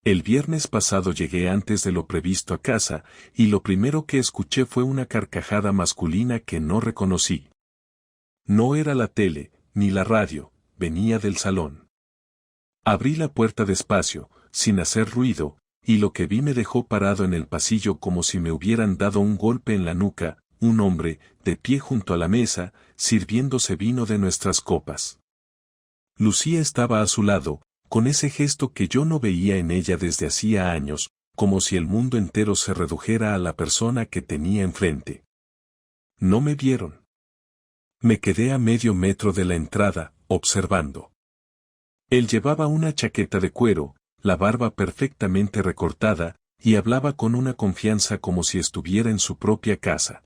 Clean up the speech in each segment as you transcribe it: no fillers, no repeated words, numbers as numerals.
El viernes pasado llegué antes de lo previsto a casa, y lo primero que escuché fue una carcajada masculina que no reconocí. No era la tele, ni la radio, venía del salón. Abrí la puerta despacio, sin hacer ruido, y lo que vi me dejó parado en el pasillo como si me hubieran dado un golpe en la nuca, un hombre, de pie junto a la mesa, sirviéndose vino de nuestras copas. Lucía estaba a su lado, con ese gesto que yo no veía en ella desde hacía años, como si el mundo entero se redujera a la persona que tenía enfrente. No me vieron. Me quedé a medio metro de la entrada, observando. Él llevaba una chaqueta de cuero, la barba perfectamente recortada, y hablaba con una confianza como si estuviera en su propia casa.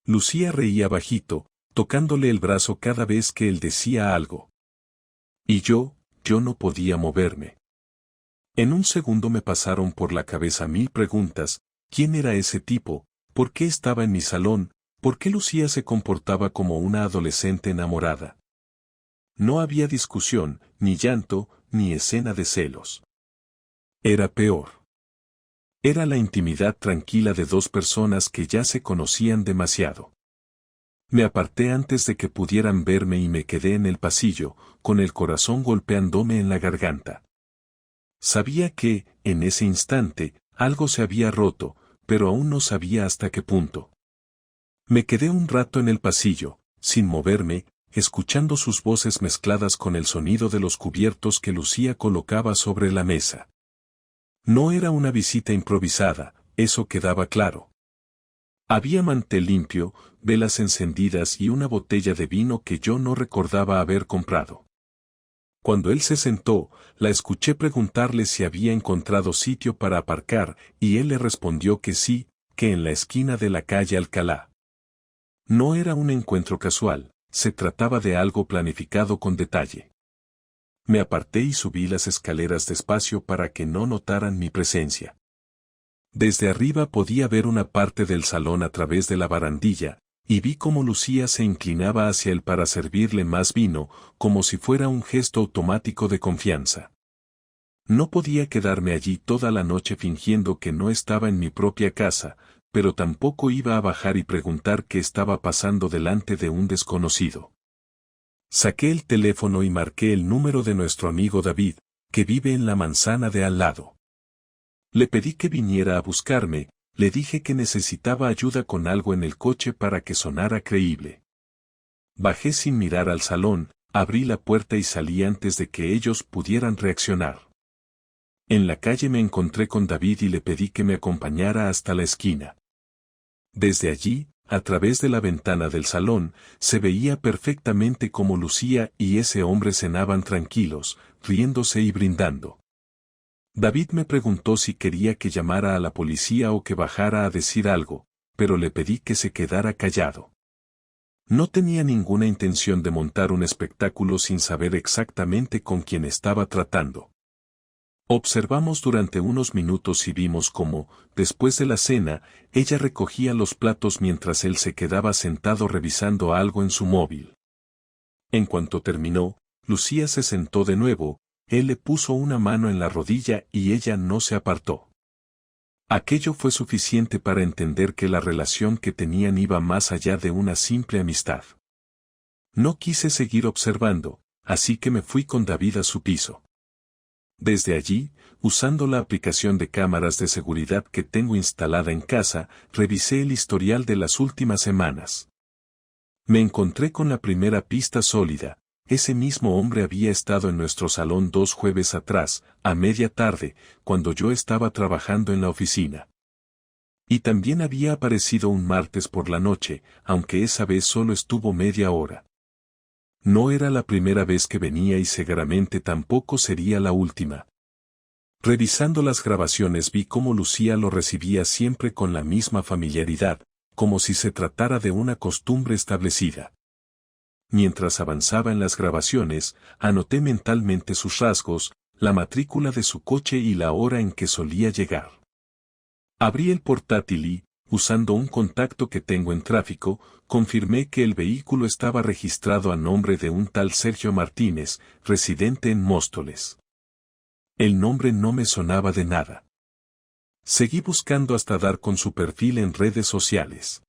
Lucía reía bajito, tocándole el brazo cada vez que él decía algo. Y yo no podía moverme. En un segundo me pasaron por la cabeza 1000 preguntas: ¿quién era ese tipo? ¿Por qué estaba en mi salón? ¿Por qué Lucía se comportaba como una adolescente enamorada? No había discusión, ni llanto, ni escena de celos. Era peor. Era la intimidad tranquila de dos personas que ya se conocían demasiado. Me aparté antes de que pudieran verme y me quedé en el pasillo, con el corazón golpeándome en la garganta. Sabía que, en ese instante, algo se había roto, pero aún no sabía hasta qué punto. Me quedé un rato en el pasillo, sin moverme, escuchando sus voces mezcladas con el sonido de los cubiertos que Lucía colocaba sobre la mesa. No era una visita improvisada, eso quedaba claro. Había mantel limpio, velas encendidas y una botella de vino que yo no recordaba haber comprado. Cuando él se sentó, la escuché preguntarle si había encontrado sitio para aparcar, y él le respondió que sí, que en la esquina de la calle Alcalá. No era un encuentro casual, se trataba de algo planificado con detalle. Me aparté y subí las escaleras despacio para que no notaran mi presencia. Desde arriba podía ver una parte del salón a través de la barandilla, y vi cómo Lucía se inclinaba hacia él para servirle más vino, como si fuera un gesto automático de confianza. No podía quedarme allí toda la noche fingiendo que no estaba en mi propia casa, pero tampoco iba a bajar y preguntar qué estaba pasando delante de un desconocido. Saqué el teléfono y marqué el número de nuestro amigo David, que vive en la manzana de al lado. Le pedí que viniera a buscarme, le dije que necesitaba ayuda con algo en el coche para que sonara creíble. Bajé sin mirar al salón, abrí la puerta y salí antes de que ellos pudieran reaccionar. En la calle me encontré con David y le pedí que me acompañara hasta la esquina. Desde allí, a través de la ventana del salón, se veía perfectamente cómo Lucía y ese hombre cenaban tranquilos, riéndose y brindando. David me preguntó si quería que llamara a la policía o que bajara a decir algo, pero le pedí que se quedara callado. No tenía ninguna intención de montar un espectáculo sin saber exactamente con quién estaba tratando. Observamos durante unos minutos y vimos cómo, después de la cena, ella recogía los platos mientras él se quedaba sentado revisando algo en su móvil. En cuanto terminó, Lucía se sentó de nuevo, él le puso una mano en la rodilla y ella no se apartó. Aquello fue suficiente para entender que la relación que tenían iba más allá de una simple amistad. No quise seguir observando, así que me fui con David a su piso. Desde allí, usando la aplicación de cámaras de seguridad que tengo instalada en casa, revisé el historial de las últimas semanas. Me encontré con la primera pista sólida. Ese mismo hombre había estado en nuestro salón 2 jueves atrás, a media tarde, cuando yo estaba trabajando en la oficina. Y también había aparecido un martes por la noche, aunque esa vez solo estuvo media hora. No era la primera vez que venía y seguramente tampoco sería la última. Revisando las grabaciones vi cómo Lucía lo recibía siempre con la misma familiaridad, como si se tratara de una costumbre establecida. Mientras avanzaba en las grabaciones, anoté mentalmente sus rasgos, la matrícula de su coche y la hora en que solía llegar. Abrí el portátil y, usando un contacto que tengo en tráfico, confirmé que el vehículo estaba registrado a nombre de un tal Sergio Martínez, residente en Móstoles. El nombre no me sonaba de nada. Seguí buscando hasta dar con su perfil en redes sociales.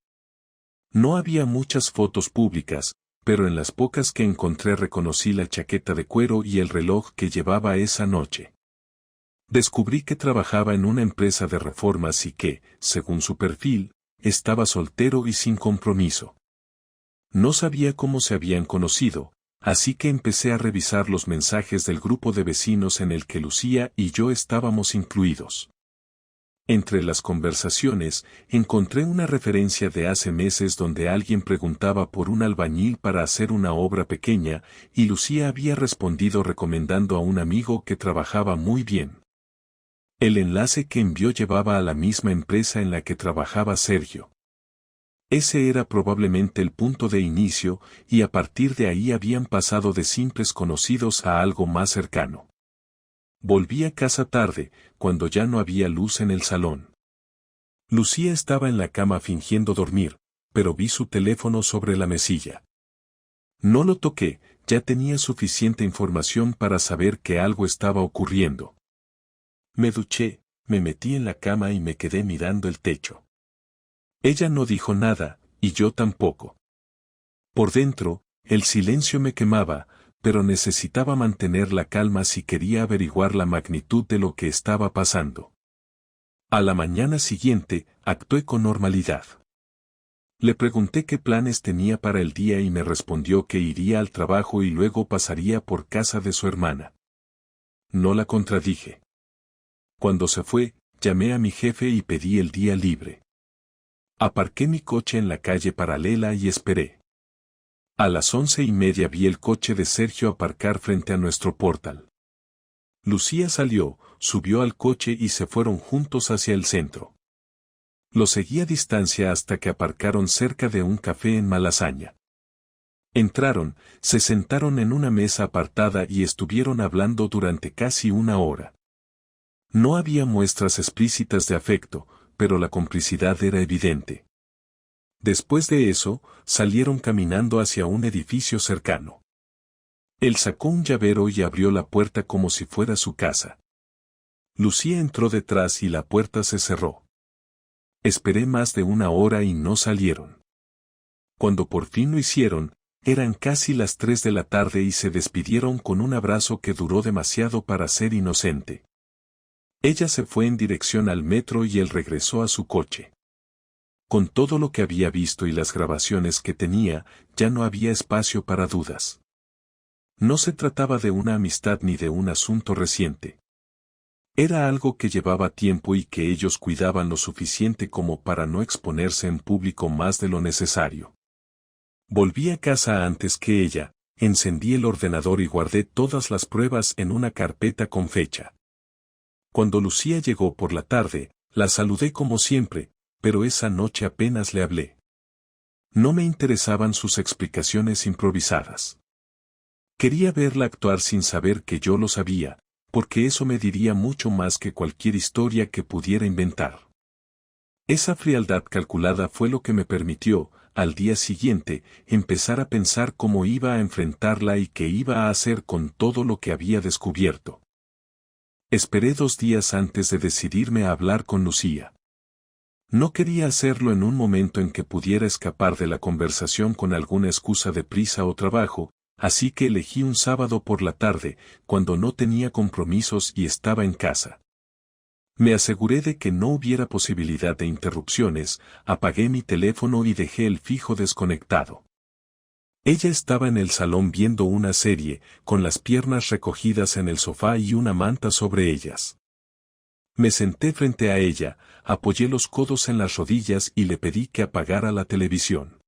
No había muchas fotos públicas, pero en las pocas que encontré reconocí la chaqueta de cuero y el reloj que llevaba esa noche. Descubrí que trabajaba en una empresa de reformas y que, según su perfil, estaba soltero y sin compromiso. No sabía cómo se habían conocido, así que empecé a revisar los mensajes del grupo de vecinos en el que Lucía y yo estábamos incluidos. Entre las conversaciones, encontré una referencia de hace meses donde alguien preguntaba por un albañil para hacer una obra pequeña, y Lucía había respondido recomendando a un amigo que trabajaba muy bien. El enlace que envió llevaba a la misma empresa en la que trabajaba Sergio. Ese era probablemente el punto de inicio, y a partir de ahí habían pasado de simples conocidos a algo más cercano. Volví a casa tarde, cuando ya no había luz en el salón. Lucía estaba en la cama fingiendo dormir, pero vi su teléfono sobre la mesilla. No lo toqué, ya tenía suficiente información para saber que algo estaba ocurriendo. Me duché, me metí en la cama y me quedé mirando el techo. Ella no dijo nada, y yo tampoco. Por dentro, el silencio me quemaba, pero necesitaba mantener la calma si quería averiguar la magnitud de lo que estaba pasando. A la mañana siguiente, actué con normalidad. Le pregunté qué planes tenía para el día y me respondió que iría al trabajo y luego pasaría por casa de su hermana. No la contradije. Cuando se fue, llamé a mi jefe y pedí el día libre. Aparqué mi coche en la calle paralela y esperé. A las 11:30 vi el coche de Sergio aparcar frente a nuestro portal. Lucía salió, subió al coche y se fueron juntos hacia el centro. Lo seguí a distancia hasta que aparcaron cerca de un café en Malasaña. Entraron, se sentaron en una mesa apartada y estuvieron hablando durante casi una hora. No había muestras explícitas de afecto, pero la complicidad era evidente. Después de eso, salieron caminando hacia un edificio cercano. Él sacó un llavero y abrió la puerta como si fuera su casa. Lucía entró detrás y la puerta se cerró. Esperé más de una hora y no salieron. Cuando por fin lo hicieron, eran casi las 3 de la tarde y se despidieron con un abrazo que duró demasiado para ser inocente. Ella se fue en dirección al metro y él regresó a su coche. Con todo lo que había visto y las grabaciones que tenía, ya no había espacio para dudas. No se trataba de una amistad ni de un asunto reciente. Era algo que llevaba tiempo y que ellos cuidaban lo suficiente como para no exponerse en público más de lo necesario. Volví a casa antes que ella, encendí el ordenador y guardé todas las pruebas en una carpeta con fecha. Cuando Lucía llegó por la tarde, la saludé como siempre, pero esa noche apenas le hablé. No me interesaban sus explicaciones improvisadas. Quería verla actuar sin saber que yo lo sabía, porque eso me diría mucho más que cualquier historia que pudiera inventar. Esa frialdad calculada fue lo que me permitió, al día siguiente, empezar a pensar cómo iba a enfrentarla y qué iba a hacer con todo lo que había descubierto. Esperé 2 días antes de decidirme a hablar con Lucía. No quería hacerlo en un momento en que pudiera escapar de la conversación con alguna excusa de prisa o trabajo, así que elegí un sábado por la tarde, cuando no tenía compromisos y estaba en casa. Me aseguré de que no hubiera posibilidad de interrupciones, apagué mi teléfono y dejé el fijo desconectado. Ella estaba en el salón viendo una serie, con las piernas recogidas en el sofá y una manta sobre ellas. Me senté frente a ella, apoyé los codos en las rodillas y le pedí que apagara la televisión.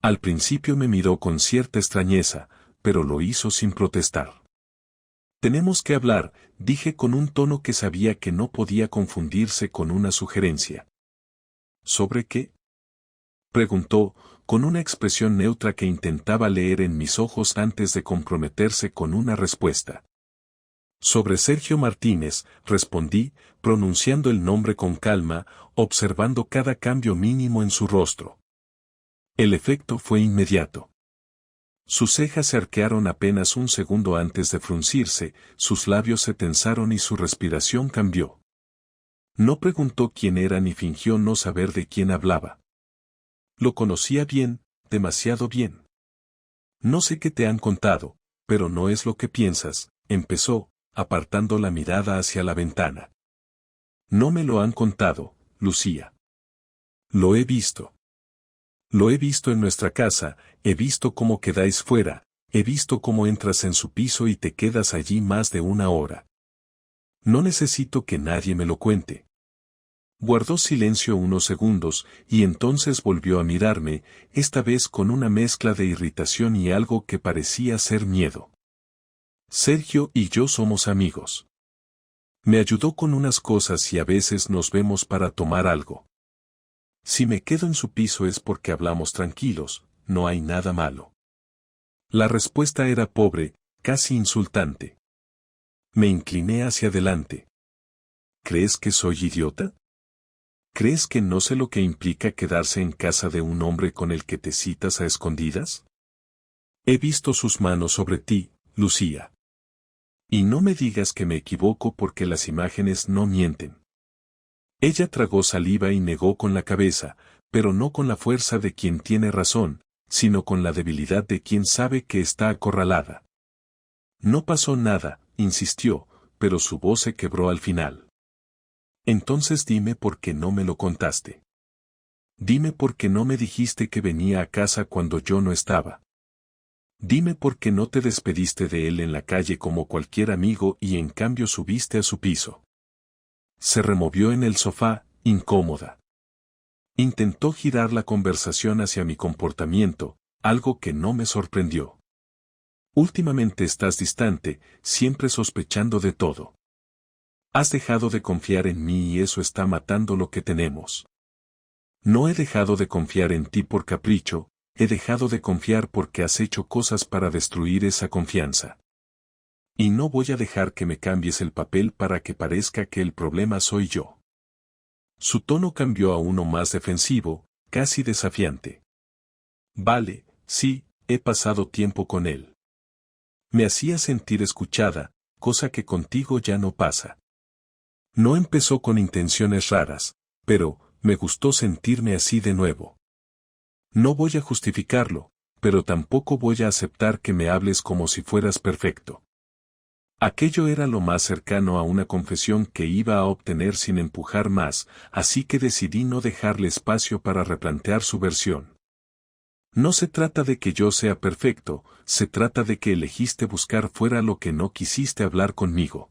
Al principio me miró con cierta extrañeza, pero lo hizo sin protestar. Tenemos que hablar, dije con un tono que sabía que no podía confundirse con una sugerencia. ¿Sobre qué?, preguntó, con una expresión neutra que intentaba leer en mis ojos antes de comprometerse con una respuesta. Sobre Sergio Martínez, respondí, pronunciando el nombre con calma, observando cada cambio mínimo en su rostro. El efecto fue inmediato. Sus cejas se arquearon apenas un segundo antes de fruncirse, sus labios se tensaron y su respiración cambió. No preguntó quién era ni fingió no saber de quién hablaba. Lo conocía bien, demasiado bien. No sé qué te han contado, pero no es lo que piensas, empezó, apartando la mirada hacia la ventana. No me lo han contado, Lucía. Lo he visto. Lo he visto en nuestra casa, he visto cómo quedáis fuera, he visto cómo entras en su piso y te quedas allí más de una hora. No necesito que nadie me lo cuente. Guardó silencio unos segundos, y entonces volvió a mirarme, esta vez con una mezcla de irritación y algo que parecía ser miedo. Sergio y yo somos amigos. Me ayudó con unas cosas y a veces nos vemos para tomar algo. Si me quedo en su piso es porque hablamos tranquilos, no hay nada malo. La respuesta era pobre, casi insultante. Me incliné hacia adelante. ¿Crees que soy idiota? ¿Crees que no sé lo que implica quedarse en casa de un hombre con el que te citas a escondidas? He visto sus manos sobre ti, Lucía. Y no me digas que me equivoco porque las imágenes no mienten. Ella tragó saliva y negó con la cabeza, pero no con la fuerza de quien tiene razón, sino con la debilidad de quien sabe que está acorralada. No pasó nada, insistió, pero su voz se quebró al final. Entonces dime por qué no me lo contaste. Dime por qué no me dijiste que venía a casa cuando yo no estaba. Dime por qué no te despediste de él en la calle como cualquier amigo y en cambio subiste a su piso. Se removió en el sofá, incómoda. Intentó girar la conversación hacia mi comportamiento, algo que no me sorprendió. Últimamente estás distante, siempre sospechando de todo. Has dejado de confiar en mí y eso está matando lo que tenemos. No he dejado de confiar en ti por capricho, he dejado de confiar porque has hecho cosas para destruir esa confianza. Y no voy a dejar que me cambies el papel para que parezca que el problema soy yo. Su tono cambió a uno más defensivo, casi desafiante. Vale, sí, he pasado tiempo con él. Me hacía sentir escuchada, cosa que contigo ya no pasa. No empezó con intenciones raras, pero me gustó sentirme así de nuevo. No voy a justificarlo, pero tampoco voy a aceptar que me hables como si fueras perfecto. Aquello era lo más cercano a una confesión que iba a obtener sin empujar más, así que decidí no dejarle espacio para replantear su versión. No se trata de que yo sea perfecto, se trata de que elegiste buscar fuera lo que no quisiste hablar conmigo.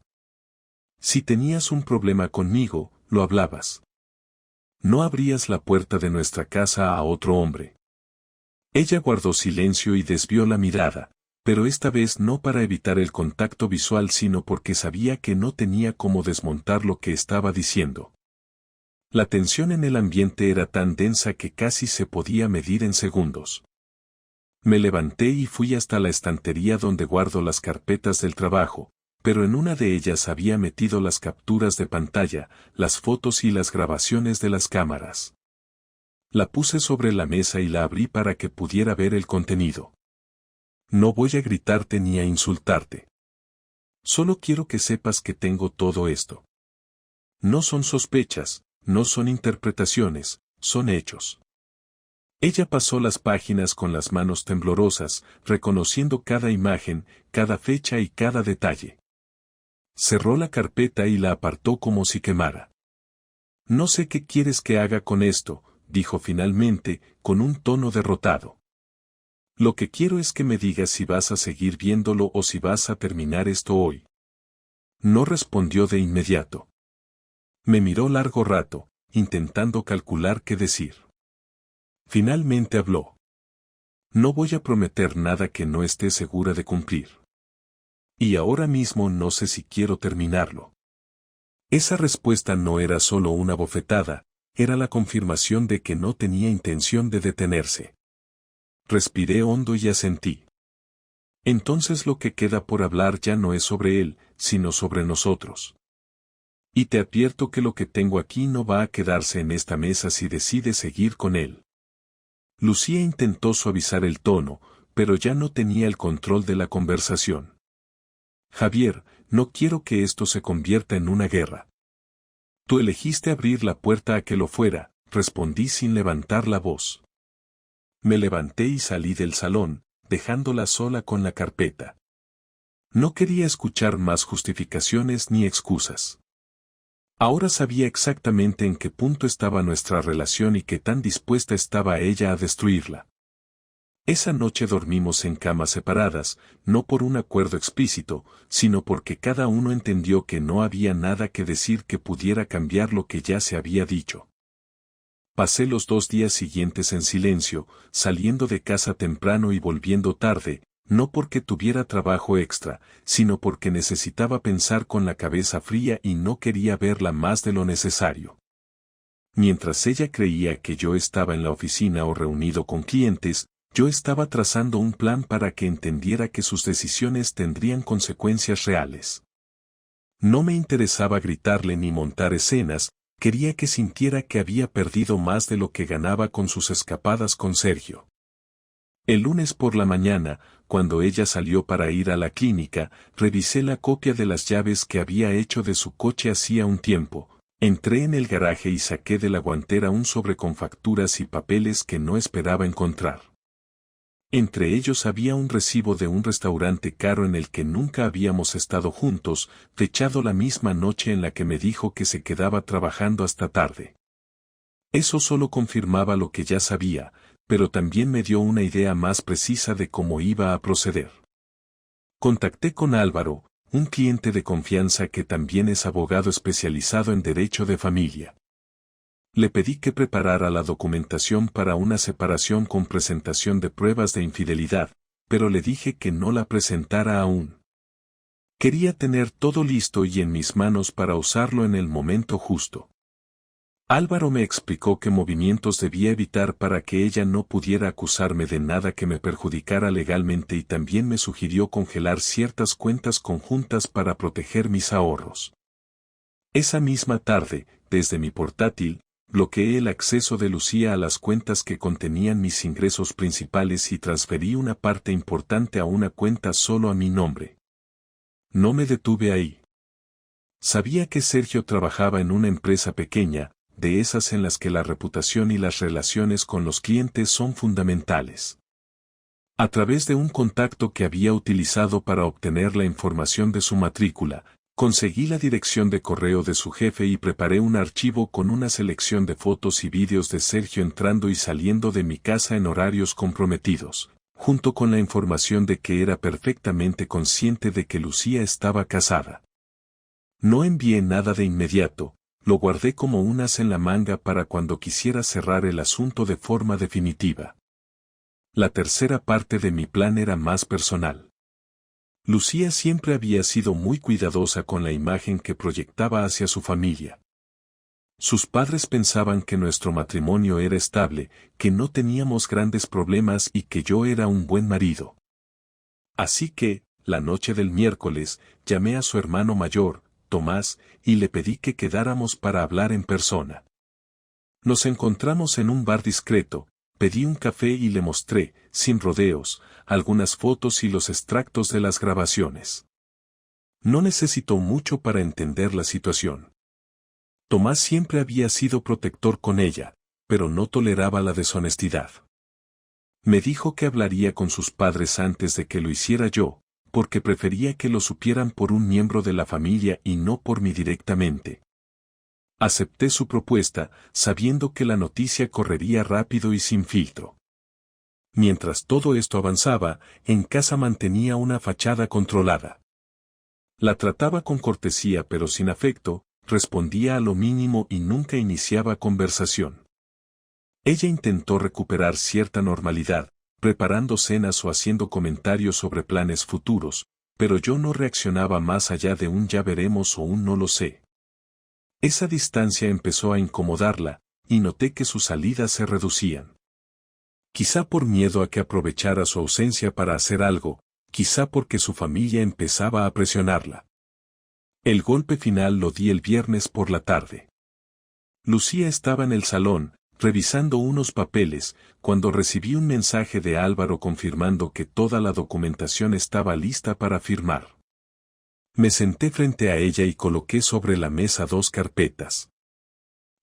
Si tenías un problema conmigo, lo hablabas. No abrías la puerta de nuestra casa a otro hombre. Ella guardó silencio y desvió la mirada, pero esta vez no para evitar el contacto visual sino porque sabía que no tenía cómo desmontar lo que estaba diciendo. La tensión en el ambiente era tan densa que casi se podía medir en segundos. Me levanté y fui hasta la estantería donde guardo las carpetas del trabajo, pero en una de ellas había metido las capturas de pantalla, las fotos y las grabaciones de las cámaras. La puse sobre la mesa y la abrí para que pudiera ver el contenido. No voy a gritarte ni a insultarte. Solo quiero que sepas que tengo todo esto. No son sospechas, no son interpretaciones, son hechos. Ella pasó las páginas con las manos temblorosas, reconociendo cada imagen, cada fecha y cada detalle. Cerró la carpeta y la apartó como si quemara. No sé qué quieres que haga con esto, dijo finalmente, con un tono derrotado. Lo que quiero es que me digas si vas a seguir viéndolo o si vas a terminar esto hoy. No respondió de inmediato. Me miró largo rato, intentando calcular qué decir. Finalmente habló. No voy a prometer nada que no esté segura de cumplir. Y ahora mismo no sé si quiero terminarlo. Esa respuesta no era solo una bofetada, era la confirmación de que no tenía intención de detenerse. Respiré hondo y asentí. Entonces lo que queda por hablar ya no es sobre él, sino sobre nosotros. Y te advierto que lo que tengo aquí no va a quedarse en esta mesa si decides seguir con él. Lucía intentó suavizar el tono, pero ya no tenía el control de la conversación. Javier, no quiero que esto se convierta en una guerra. Tú elegiste abrir la puerta a que lo fuera, respondí sin levantar la voz. Me levanté y salí del salón, dejándola sola con la carpeta. No quería escuchar más justificaciones ni excusas. Ahora sabía exactamente en qué punto estaba nuestra relación y qué tan dispuesta estaba ella a destruirla. Esa noche dormimos en camas separadas, no por un acuerdo explícito, sino porque cada uno entendió que no había nada que decir que pudiera cambiar lo que ya se había dicho. Pasé los 2 días siguientes en silencio, saliendo de casa temprano y volviendo tarde, no porque tuviera trabajo extra, sino porque necesitaba pensar con la cabeza fría y no quería verla más de lo necesario. Mientras ella creía que yo estaba en la oficina o reunido con clientes, yo estaba trazando un plan para que entendiera que sus decisiones tendrían consecuencias reales. No me interesaba gritarle ni montar escenas, quería que sintiera que había perdido más de lo que ganaba con sus escapadas con Sergio. El lunes por la mañana, cuando ella salió para ir a la clínica, revisé la copia de las llaves que había hecho de su coche hacía un tiempo. Entré en el garaje y saqué de la guantera un sobre con facturas y papeles que no esperaba encontrar. Entre ellos había un recibo de un restaurante caro en el que nunca habíamos estado juntos, fechado la misma noche en la que me dijo que se quedaba trabajando hasta tarde. Eso solo confirmaba lo que ya sabía, pero también me dio una idea más precisa de cómo iba a proceder. Contacté con Álvaro, un cliente de confianza que también es abogado especializado en derecho de familia. Le pedí que preparara la documentación para una separación con presentación de pruebas de infidelidad, pero le dije que no la presentara aún. Quería tener todo listo y en mis manos para usarlo en el momento justo. Álvaro me explicó qué movimientos debía evitar para que ella no pudiera acusarme de nada que me perjudicara legalmente y también me sugirió congelar ciertas cuentas conjuntas para proteger mis ahorros. Esa misma tarde, desde mi portátil, bloqueé el acceso de Lucía a las cuentas que contenían mis ingresos principales y transferí una parte importante a una cuenta solo a mi nombre. No me detuve ahí. Sabía que Sergio trabajaba en una empresa pequeña, de esas en las que la reputación y las relaciones con los clientes son fundamentales. A través de un contacto que había utilizado para obtener la información de su matrícula, conseguí la dirección de correo de su jefe y preparé un archivo con una selección de fotos y vídeos de Sergio entrando y saliendo de mi casa en horarios comprometidos, junto con la información de que era perfectamente consciente de que Lucía estaba casada. No envié nada de inmediato, lo guardé como un as en la manga para cuando quisiera cerrar el asunto de forma definitiva. La tercera parte de mi plan era más personal. Lucía siempre había sido muy cuidadosa con la imagen que proyectaba hacia su familia. Sus padres pensaban que nuestro matrimonio era estable, que no teníamos grandes problemas y que yo era un buen marido. Así que, la noche del miércoles, llamé a su hermano mayor, Tomás, y le pedí que quedáramos para hablar en persona. Nos encontramos en un bar discreto, pedí un café y le mostré, sin rodeos, algunas fotos y los extractos de las grabaciones. No necesitó mucho para entender la situación. Tomás siempre había sido protector con ella, pero no toleraba la deshonestidad. Me dijo que hablaría con sus padres antes de que lo hiciera yo, porque prefería que lo supieran por un miembro de la familia y no por mí directamente. Acepté su propuesta, sabiendo que la noticia correría rápido y sin filtro. Mientras todo esto avanzaba, en casa mantenía una fachada controlada. La trataba con cortesía pero sin afecto, respondía a lo mínimo y nunca iniciaba conversación. Ella intentó recuperar cierta normalidad, preparando cenas o haciendo comentarios sobre planes futuros, pero yo no reaccionaba más allá de un ya veremos o un no lo sé. Esa distancia empezó a incomodarla, y noté que sus salidas se reducían. Quizá por miedo a que aprovechara su ausencia para hacer algo, quizá porque su familia empezaba a presionarla. El golpe final lo di el viernes por la tarde. Lucía estaba en el salón, revisando unos papeles, cuando recibí un mensaje de Álvaro confirmando que toda la documentación estaba lista para firmar. Me senté frente a ella y coloqué sobre la mesa dos carpetas.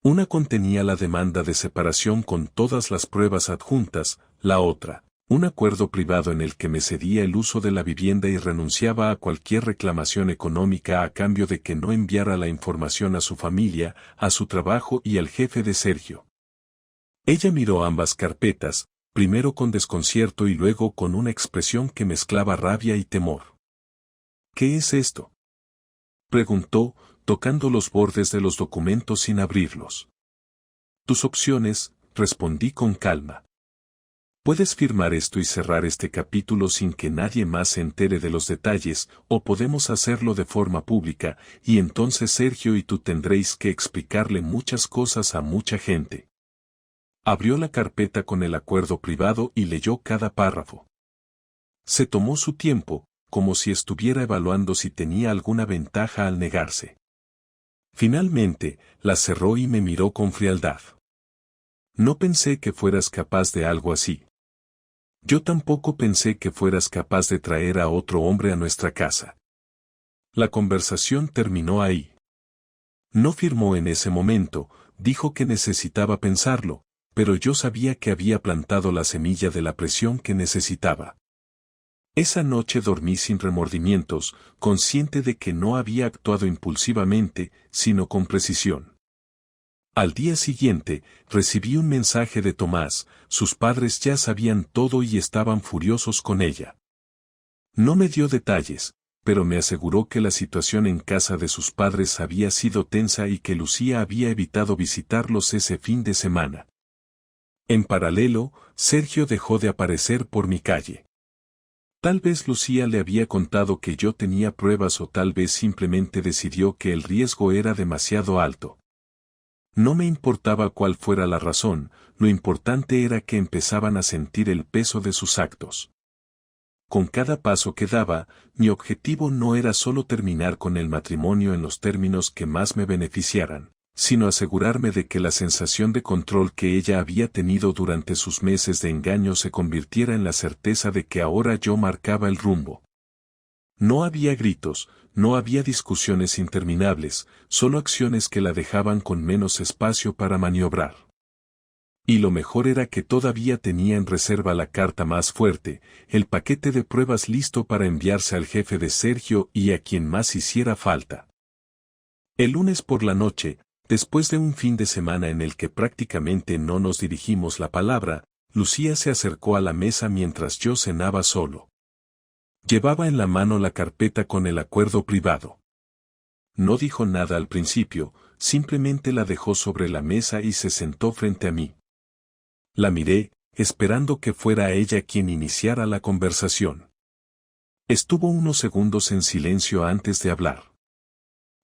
Una contenía la demanda de separación con todas las pruebas adjuntas, la otra, un acuerdo privado en el que me cedía el uso de la vivienda y renunciaba a cualquier reclamación económica a cambio de que no enviara la información a su familia, a su trabajo y al jefe de Sergio. Ella miró ambas carpetas, primero con desconcierto y luego con una expresión que mezclaba rabia y temor. ¿Qué es esto?, preguntó, tocando los bordes de los documentos sin abrirlos. Tus opciones, respondí con calma. Puedes firmar esto y cerrar este capítulo sin que nadie más se entere de los detalles, o podemos hacerlo de forma pública, y entonces Sergio y tú tendréis que explicarle muchas cosas a mucha gente. Abrió la carpeta con el acuerdo privado y leyó cada párrafo. Se tomó su tiempo, como si estuviera evaluando si tenía alguna ventaja al negarse. Finalmente, la cerró y me miró con frialdad. No pensé que fueras capaz de algo así. Yo tampoco pensé que fueras capaz de traer a otro hombre a nuestra casa. La conversación terminó ahí. No firmó en ese momento, dijo que necesitaba pensarlo, pero yo sabía que había plantado la semilla de la presión que necesitaba. Esa noche dormí sin remordimientos, consciente de que no había actuado impulsivamente, sino con precisión. Al día siguiente, recibí un mensaje de Tomás, sus padres ya sabían todo y estaban furiosos con ella. No me dio detalles, pero me aseguró que la situación en casa de sus padres había sido tensa y que Lucía había evitado visitarlos ese fin de semana. En paralelo, Sergio dejó de aparecer por mi calle. Tal vez Lucía le había contado que yo tenía pruebas o tal vez simplemente decidió que el riesgo era demasiado alto. No me importaba cuál fuera la razón, lo importante era que empezaban a sentir el peso de sus actos. Con cada paso que daba, mi objetivo no era solo terminar con el matrimonio en los términos que más me beneficiaran, sino asegurarme de que la sensación de control que ella había tenido durante sus meses de engaño se convirtiera en la certeza de que ahora yo marcaba el rumbo. No había gritos, no había discusiones interminables, solo acciones que la dejaban con menos espacio para maniobrar. Y lo mejor era que todavía tenía en reserva la carta más fuerte, el paquete de pruebas listo para enviarse al jefe de Sergio y a quien más hiciera falta. El lunes por la noche, después de un fin de semana en el que prácticamente no nos dirigimos la palabra, Lucía se acercó a la mesa mientras yo cenaba solo. Llevaba en la mano la carpeta con el acuerdo privado. No dijo nada al principio, simplemente la dejó sobre la mesa y se sentó frente a mí. La miré, esperando que fuera ella quien iniciara la conversación. Estuvo unos segundos en silencio antes de hablar.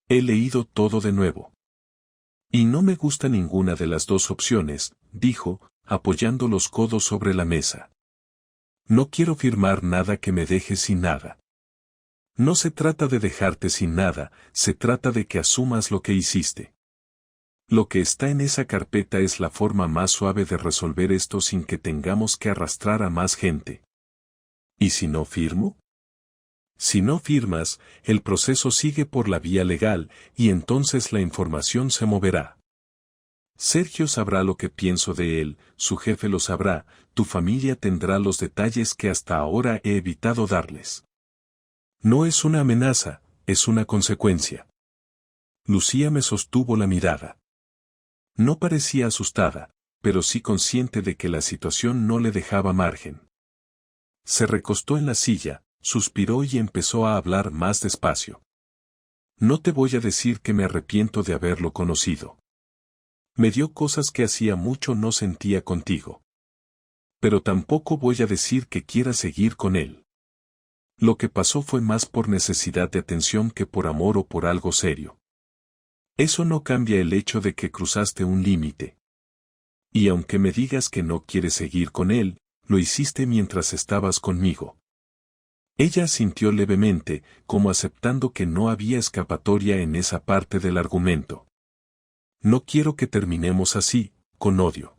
He leído todo de nuevo. Y no me gusta ninguna de las dos opciones, dijo, apoyando los codos sobre la mesa. No quiero firmar nada que me deje sin nada. No se trata de dejarte sin nada, se trata de que asumas lo que hiciste. Lo que está en esa carpeta es la forma más suave de resolver esto sin que tengamos que arrastrar a más gente. ¿Y si no firmo? Si no firmas, el proceso sigue por la vía legal, y entonces la información se moverá. Sergio sabrá lo que pienso de él, su jefe lo sabrá, tu familia tendrá los detalles que hasta ahora he evitado darles. No es una amenaza, es una consecuencia. Lucía me sostuvo la mirada. No parecía asustada, pero sí consciente de que la situación no le dejaba margen. Se recostó en la silla, suspiró y empezó a hablar más despacio. No te voy a decir que me arrepiento de haberlo conocido. Me dio cosas que hacía mucho no sentía contigo. Pero tampoco voy a decir que quiera seguir con él. Lo que pasó fue más por necesidad de atención que por amor o por algo serio. Eso no cambia el hecho de que cruzaste un límite. Y aunque me digas que no quieres seguir con él, lo hiciste mientras estabas conmigo. Ella asintió levemente, como aceptando que no había escapatoria en esa parte del argumento. No quiero que terminemos así, con odio.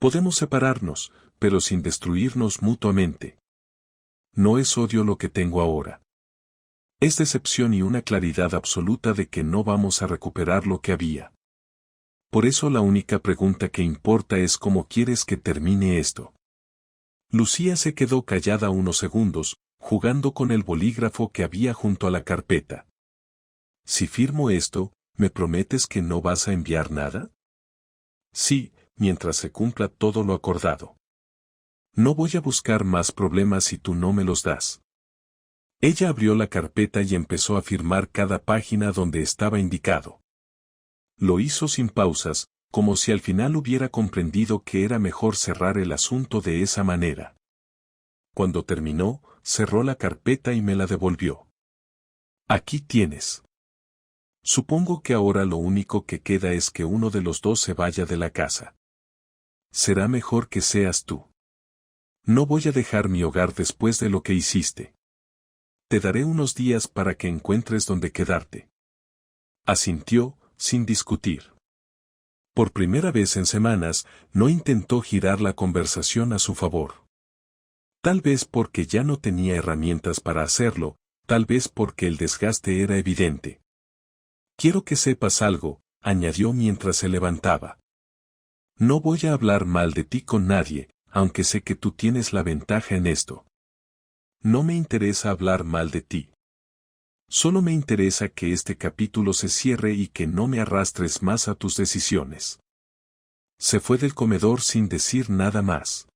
Podemos separarnos, pero sin destruirnos mutuamente. No es odio lo que tengo ahora. Es decepción y una claridad absoluta de que no vamos a recuperar lo que había. Por eso la única pregunta que importa es cómo quieres que termine esto. Lucía se quedó callada unos segundos, jugando con el bolígrafo que había junto a la carpeta. Si firmo esto, ¿me prometes que no vas a enviar nada? Sí, mientras se cumpla todo lo acordado. No voy a buscar más problemas si tú no me los das. Ella abrió la carpeta y empezó a firmar cada página donde estaba indicado. Lo hizo sin pausas, como si al final hubiera comprendido que era mejor cerrar el asunto de esa manera. Cuando terminó, cerró la carpeta y me la devolvió. Aquí tienes. Supongo que ahora lo único que queda es que uno de los dos se vaya de la casa. Será mejor que seas tú. No voy a dejar mi hogar después de lo que hiciste. Te daré unos días para que encuentres donde quedarte. Asintió, sin discutir. Por primera vez en semanas, no intentó girar la conversación a su favor. Tal vez porque ya no tenía herramientas para hacerlo, tal vez porque el desgaste era evidente. Quiero que sepas algo, añadió mientras se levantaba. No voy a hablar mal de ti con nadie, aunque sé que tú tienes la ventaja en esto. No me interesa hablar mal de ti. Solo me interesa que este capítulo se cierre y que no me arrastres más a tus decisiones. Se fue del comedor sin decir nada más.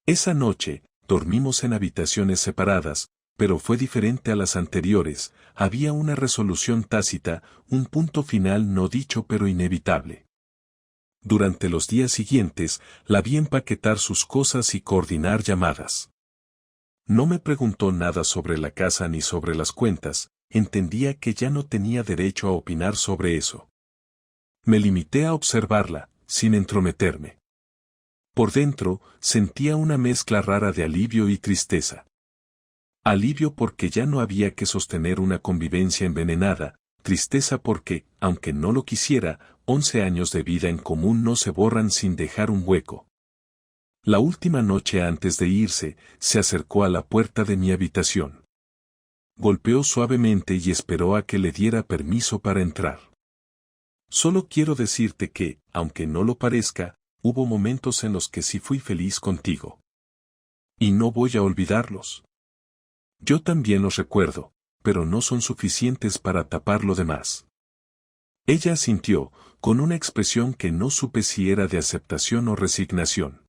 Esa noche, dormimos en habitaciones separadas, pero fue diferente a las anteriores, había una resolución tácita, un punto final no dicho pero inevitable. Durante los días siguientes, la vi empaquetar sus cosas y coordinar llamadas. No me preguntó nada sobre la casa ni sobre las cuentas, entendía que ya no tenía derecho a opinar sobre eso. Me limité a observarla, sin entrometerme. Por dentro, sentía una mezcla rara de alivio y tristeza. Alivio porque ya no había que sostener una convivencia envenenada, tristeza porque, aunque no lo quisiera, 11 años de vida en común no se borran sin dejar un hueco. La última noche antes de irse, se acercó a la puerta de mi habitación. Golpeó suavemente y esperó a que le diera permiso para entrar. Solo quiero decirte que, aunque no lo parezca, hubo momentos en los que sí fui feliz contigo. Y no voy a olvidarlos. Yo también los recuerdo, pero no son suficientes para tapar lo demás. Ella asintió, con una expresión que no supe si era de aceptación o resignación.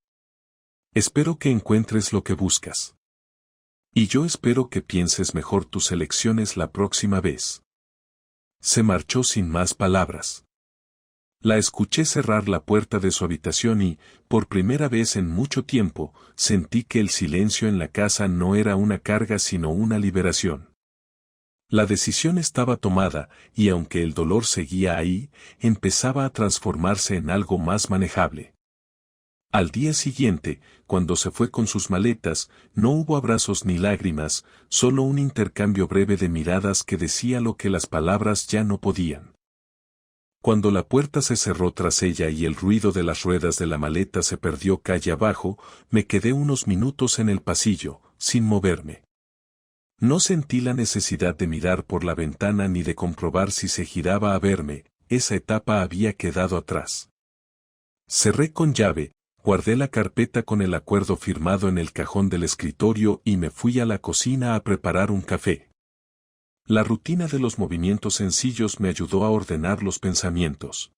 Espero que encuentres lo que buscas. Y yo espero que pienses mejor tus elecciones la próxima vez. Se marchó sin más palabras. La escuché cerrar la puerta de su habitación y, por primera vez en mucho tiempo, sentí que el silencio en la casa no era una carga sino una liberación. La decisión estaba tomada, y aunque el dolor seguía ahí, empezaba a transformarse en algo más manejable. Al día siguiente, cuando se fue con sus maletas, no hubo abrazos ni lágrimas, solo un intercambio breve de miradas que decía lo que las palabras ya no podían. Cuando la puerta se cerró tras ella y el ruido de las ruedas de la maleta se perdió calle abajo, me quedé unos minutos en el pasillo, sin moverme. No sentí la necesidad de mirar por la ventana ni de comprobar si se giraba a verme, esa etapa había quedado atrás. Cerré con llave, guardé la carpeta con el acuerdo firmado en el cajón del escritorio y me fui a la cocina a preparar un café. La rutina de los movimientos sencillos me ayudó a ordenar los pensamientos.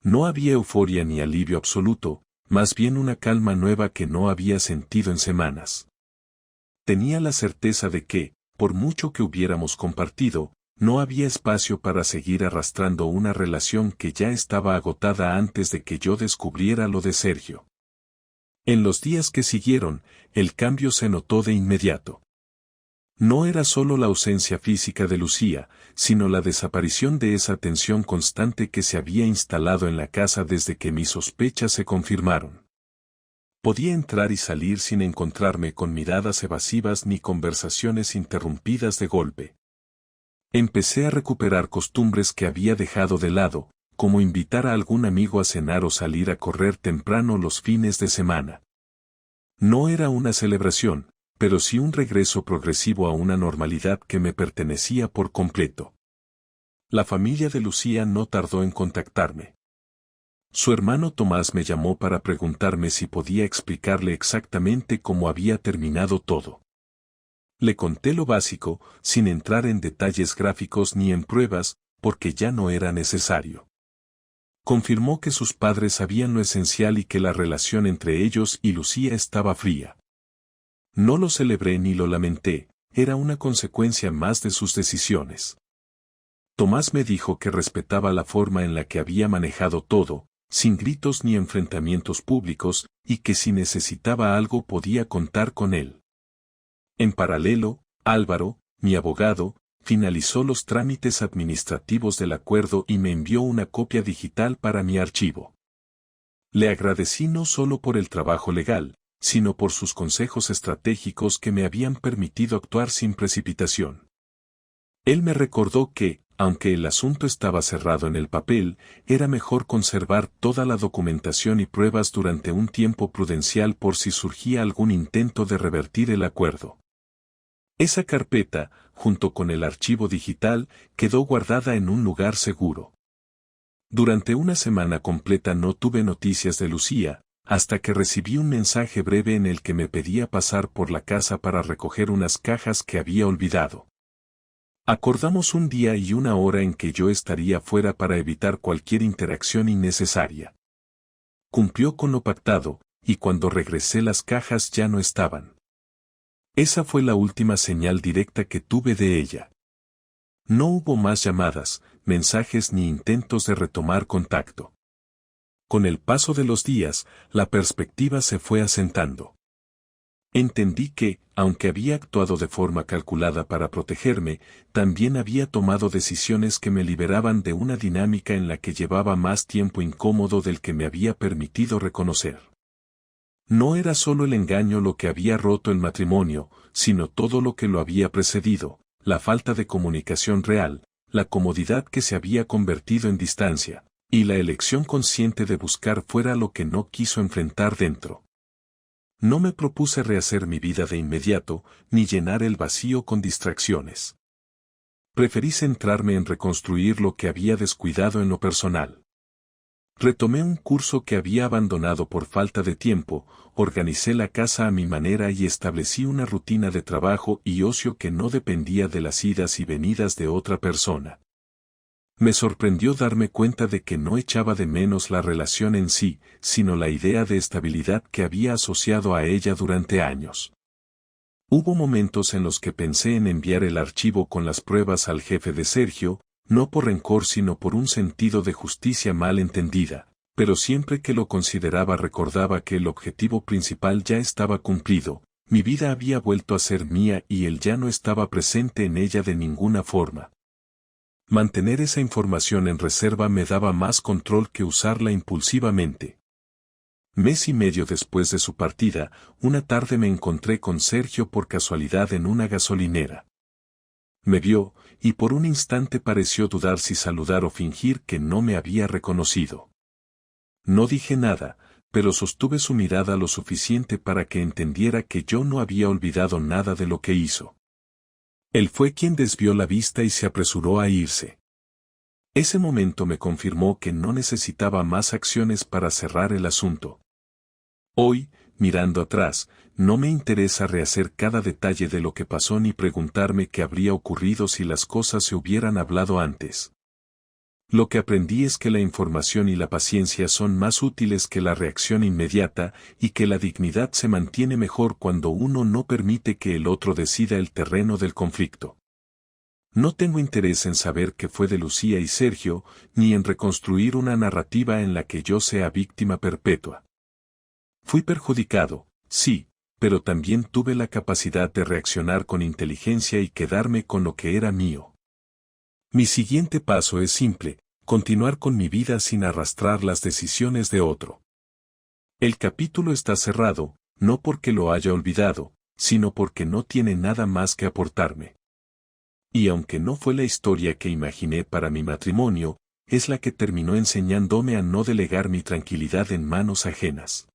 No había euforia ni alivio absoluto, más bien una calma nueva que no había sentido en semanas. Tenía la certeza de que, por mucho que hubiéramos compartido, no había espacio para seguir arrastrando una relación que ya estaba agotada antes de que yo descubriera lo de Sergio. En los días que siguieron, el cambio se notó de inmediato. No era solo la ausencia física de Lucía, sino la desaparición de esa tensión constante que se había instalado en la casa desde que mis sospechas se confirmaron. Podía entrar y salir sin encontrarme con miradas evasivas ni conversaciones interrumpidas de golpe. Empecé a recuperar costumbres que había dejado de lado, como invitar a algún amigo a cenar o salir a correr temprano los fines de semana. No era una celebración, pero sí un regreso progresivo a una normalidad que me pertenecía por completo. La familia de Lucía no tardó en contactarme. Su hermano Tomás me llamó para preguntarme si podía explicarle exactamente cómo había terminado todo. Le conté lo básico, sin entrar en detalles gráficos ni en pruebas, porque ya no era necesario. Confirmó que sus padres sabían lo esencial y que la relación entre ellos y Lucía estaba fría. No lo celebré ni lo lamenté, era una consecuencia más de sus decisiones. Tomás me dijo que respetaba la forma en la que había manejado todo, sin gritos ni enfrentamientos públicos, y que si necesitaba algo podía contar con él. En paralelo, Álvaro, mi abogado, finalizó los trámites administrativos del acuerdo y me envió una copia digital para mi archivo. Le agradecí no solo por el trabajo legal, sino por sus consejos estratégicos que me habían permitido actuar sin precipitación. Él me recordó que, aunque el asunto estaba cerrado en el papel, era mejor conservar toda la documentación y pruebas durante un tiempo prudencial por si surgía algún intento de revertir el acuerdo. Esa carpeta, junto con el archivo digital, quedó guardada en un lugar seguro. Durante una semana completa no tuve noticias de Lucía, hasta que recibí un mensaje breve en el que me pedía pasar por la casa para recoger unas cajas que había olvidado. Acordamos un día y una hora en que yo estaría fuera para evitar cualquier interacción innecesaria. Cumplió con lo pactado, y cuando regresé las cajas ya no estaban. Esa fue la última señal directa que tuve de ella. No hubo más llamadas, mensajes ni intentos de retomar contacto. Con el paso de los días, la perspectiva se fue asentando. Entendí que, aunque había actuado de forma calculada para protegerme, también había tomado decisiones que me liberaban de una dinámica en la que llevaba más tiempo incómodo del que me había permitido reconocer. No era solo el engaño lo que había roto el matrimonio, sino todo lo que lo había precedido, la falta de comunicación real, la comodidad que se había convertido en distancia, y la elección consciente de buscar fuera lo que no quiso enfrentar dentro. No me propuse rehacer mi vida de inmediato, ni llenar el vacío con distracciones. Preferí centrarme en reconstruir lo que había descuidado en lo personal. Retomé un curso que había abandonado por falta de tiempo, organicé la casa a mi manera y establecí una rutina de trabajo y ocio que no dependía de las idas y venidas de otra persona. Me sorprendió darme cuenta de que no echaba de menos la relación en sí, sino la idea de estabilidad que había asociado a ella durante años. Hubo momentos en los que pensé en enviar el archivo con las pruebas al jefe de Sergio, no por rencor sino por un sentido de justicia mal entendida, pero siempre que lo consideraba recordaba que el objetivo principal ya estaba cumplido, mi vida había vuelto a ser mía y él ya no estaba presente en ella de ninguna forma. Mantener esa información en reserva me daba más control que usarla impulsivamente. Mes y medio después de su partida, una tarde me encontré con Sergio por casualidad en una gasolinera. Me vio, y por un instante pareció dudar si saludar o fingir que no me había reconocido. No dije nada, pero sostuve su mirada lo suficiente para que entendiera que yo no había olvidado nada de lo que hizo. Él fue quien desvió la vista y se apresuró a irse. Ese momento me confirmó que no necesitaba más acciones para cerrar el asunto. Hoy, mirando atrás, no me interesa rehacer cada detalle de lo que pasó ni preguntarme qué habría ocurrido si las cosas se hubieran hablado antes. Lo que aprendí es que la información y la paciencia son más útiles que la reacción inmediata y que la dignidad se mantiene mejor cuando uno no permite que el otro decida el terreno del conflicto. No tengo interés en saber qué fue de Lucía y Sergio, ni en reconstruir una narrativa en la que yo sea víctima perpetua. Fui perjudicado, sí, pero también tuve la capacidad de reaccionar con inteligencia y quedarme con lo que era mío. Mi siguiente paso es simple, continuar con mi vida sin arrastrar las decisiones de otro. El capítulo está cerrado, no porque lo haya olvidado, sino porque no tiene nada más que aportarme. Y aunque no fue la historia que imaginé para mi matrimonio, es la que terminó enseñándome a no delegar mi tranquilidad en manos ajenas.